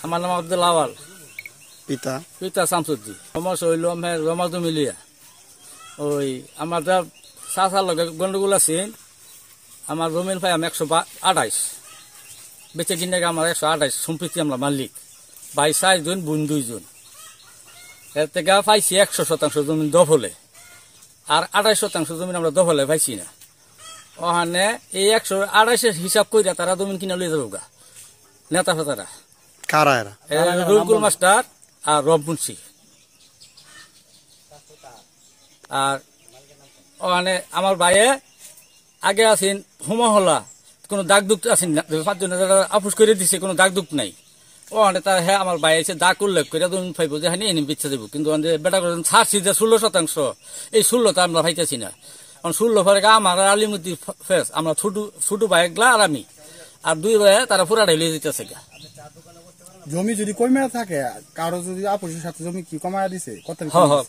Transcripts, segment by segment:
আমার নাম আব্দুল আওয়াল। পিতা পিতা শামসুদ্দিন। সমস্যা হইল আমার রমাজু মিলিয়া ওই আমার যা চাচার লগে গন্ডগোল আছে। আমার জমিন পাই আমি 128 বেচে কিনে আমার 128 সম্পত্তি আমরা মালিক ভাই 4 জন বোন 2 জন। এর থেকে পাইছি 100% জমিন দখলে, আর 28% জমিন আমরা দখলে পাইছি না। ওখানে এই 128 হিসাব কইরা তারা জমিন কিনা লয়ে যাবো গা নেতা ফেতারা। কারা এরা? রবিকুল মাস্টার আর রব মুন্সি। আর ওখানে আমার ভাইয়ে আগে আছেন হোমহলা, কোনো দাগ দুঃখ আছেন না, 5 জন আপুস করে দিছে, কোনো দাগ দুঃখ নাই। ওখানে তার হ্যাঁ আমার ভাই এসে দাগ উল্লেখ করে জমিন পাইব যে হ্যাঁ এনে বিচ্ছা দেবো, কিন্তু বেটা করে ছাড়ছি যে 16%, এই 16টা আমরা পাইতেছি না। 16 পরে আমার আলিমুদ্দি ফেস আমরা ছোট ভাই গলা আর আমি আর 2 ভাই তারা পুরাটাই লিয়ে দিতেছে গা। জমি যদি কমে থাকে কারো যদি আপুসের সাথে জমি কি কমায় দিছে কত?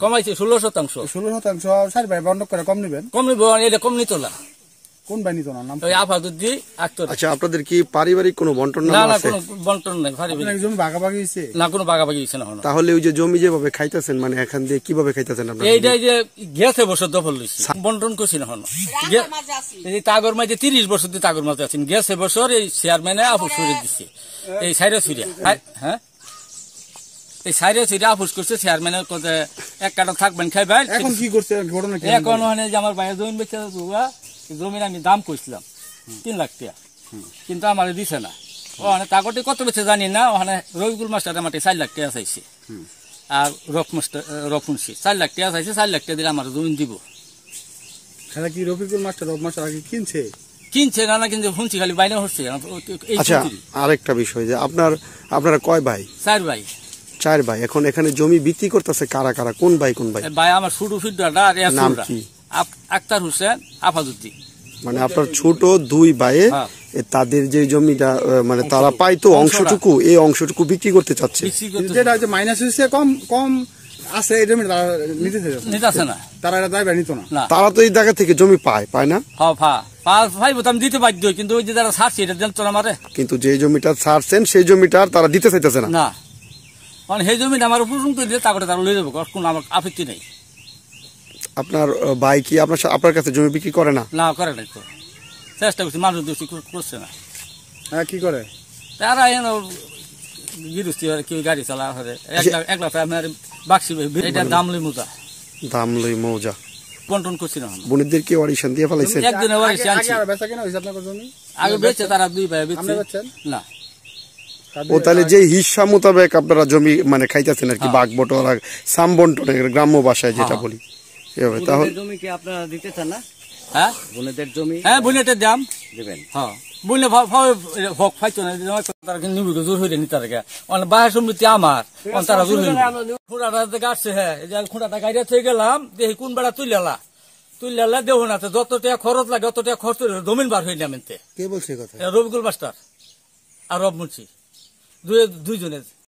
কমাইছে 16%। 16% 4 ভাই বন্ধ করে কম নিবেন? কম নিব, এটা কম নিত না। কোন বাই নিত না? নাম আফাদুদ্দি আক্তার। আচ্ছা, আপনাদের কি পারিবারিক কোনো বন্টন না নাম না, আছে? কোনো বন্টন নাই। আপনার জমি ভাগাভাগি হইছে না, কোনো ভাগাভাগি হইছে না। তাহলে ওই যে জমি যেভাবে খাইতেছেন, মানে এখান দিয়ে কিভাবে খাইতেছেন আপনারা? এইটাই যে গেছে বছর দখল লইছি, বন্টন করছি না। এই তাগর মাঝে 30 বছর দিয়ে তাগর মাঝে আছেন, গেছে বছর এই চেয়ারম্যানে আপুস করে দিচ্ছে। এই সাইরা ছুরিয়া, হ্যাঁ এই সাইরা ছুরিয়া আপুস করছে চেয়ারম্যানের কথা, এক কাটা থাকবেন খাইবেন। এখন কি করছে ঘটনা কি? এখন ওখানে যে আমার ভাইয়ের জমি বেচে জমির আমি দাম কইছিলাম 3 লাখ টাকা, কিন্তু আমার দিছে না। ওখানে তাগরটি কত বেছে জানি না। ওখানে রবিকুল মাস্টার আমার 4 লাখ টাকা চাইছে, আর রফুনসি 4 লাখ টাকা চাইছে। 4 লাখ টাকা দিলে আমার জমিন দিব। সেটা কি রফিকুল মাস্টার রব মাস্টার আগে কিনছে না, কিন্তু শুনছি খালি বাইরে হচ্ছে। আচ্ছা, আরেকটা বিষয় যে আপনারা কয় ভাই? 4 ভাই। 4 ভাই। এখন এখানে জমি বিক্রি করতেছে কারা কারা? কোন ভাই কোন ভাই? ভাই আমার ছোট ফিডারটা আর নাম কি? আক্তার হোসেন, আফাদুদ্দিন। মানে আপনার ছোট 2 ভাইয়ে তাদের যে জমিটা মানে তারা পাইতো অংশটুকু, এই অংশটুকু বিক্রি করতে চাচ্ছে। যেটা যে মাইনাস হইছে কম আছে এই জমি তারা নিতেছে না, তারা এটা দায়ভার নিত না। তারা তো এই জায়গা থেকে জমি পায় না। আমি দিতে বাধ্য, কিন্তু ওই যে যারা ছাড়ছে এটা জানতো না আমারে। কিন্তু যে জমিটা ছাড়ছেন সেই জমিটা তারা দিতে চাইতেছে না। কারণ সেই জমিটা আমার উপযুক্ত দিলে তারপরে তারা লয়ে যাবো, কোনো আমার আপত্তি নেই। আপনার ভাই কি আপনার কাছে জমি বিক্রি করে না? না, করে নাই তো। চেষ্টা করছি, মানুষ দোষী করছে না। হ্যাঁ, কি করে তারা গিরুস্তি কেউ গাড়ি চালা করে 1 লাখ বাক্সি। এটা দামলই মৌজা বন্টন করছি না। বোনদের কি অডিশন দিয়ে ফেলাইছে? একদিনের অডিশন আনছি। আগে বেচে তারা 2 ভাই বেচছে না। ও তাহলে যে হিস্সা মোতাবেক আপনারা জমি মানে খাইতেছেন আর কি, বাঘ বটর আর সাম বন্টন, গ্রাম্য ভাষায় যেটা বলি এভাবে। তাহলে জমি কি আপনারা দিতে চান না? হ্যাঁ, বোনেদের জমি। হ্যাঁ, বোনেদের দাম দিবেন। হ্যাঁ, বললে হক ফাইতো না, তারা নিবি জোর হয়ে নি। তার বাহার সম্পত্তি আমার, তারা জোর হয়ে খুঁড়াটা গাছছে। হ্যাঁ, খুঁড়াটা গাড়িয়া থেকে গেলাম, দেখি কোন বেড়া তুইলা দেহ না, যত টাকা খরচ লাগে অত টাকা খরচ জমিন বার হয়ে নামেনতে। কে বলছে কথা? রবিকুল মাস্টার আর রব মুন্সি, 2 জনের।